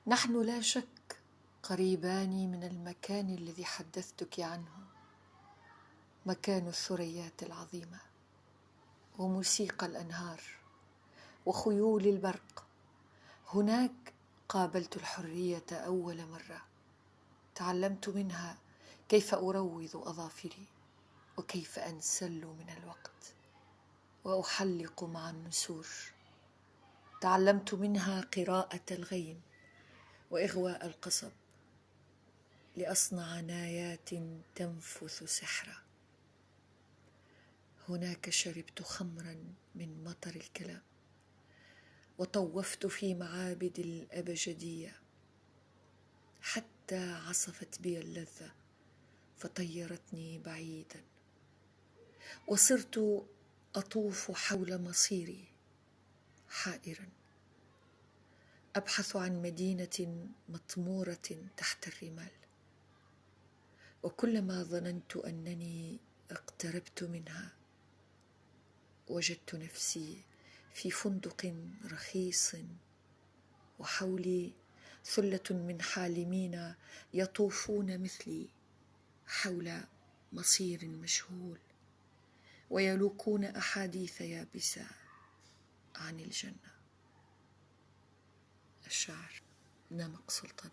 نحن لا شك قريبان من المكان الذي حدثتك عنه، مكان الثريات العظيمة وموسيقى الأنهار وخيول البرق. هناك قابلت الحرية أول مرة، تعلمت منها كيف أروض أظافري وكيف أنسل من الوقت وأحلق مع النسور. تعلمت منها قراءة الغيم وإغواء القصب لأصنع نايات تنفث سحرا. هناك شربت خمرا من مطر الكلام وطوفت في معابد الأبجدية حتى عصفت بي اللذة فطيرتني بعيدا، وصرت أطوف حول مصيري حائرا أبحث عن مدينة مطمورة تحت الرمال، وكلما ظننت أنني اقتربت منها وجدت نفسي في فندق رخيص وحولي ثلة من حالمين يطوفون مثلي حول مصير مجهول ويلوكون أحاديث يابسة عن الجنة. الشاعر نمق سلطان.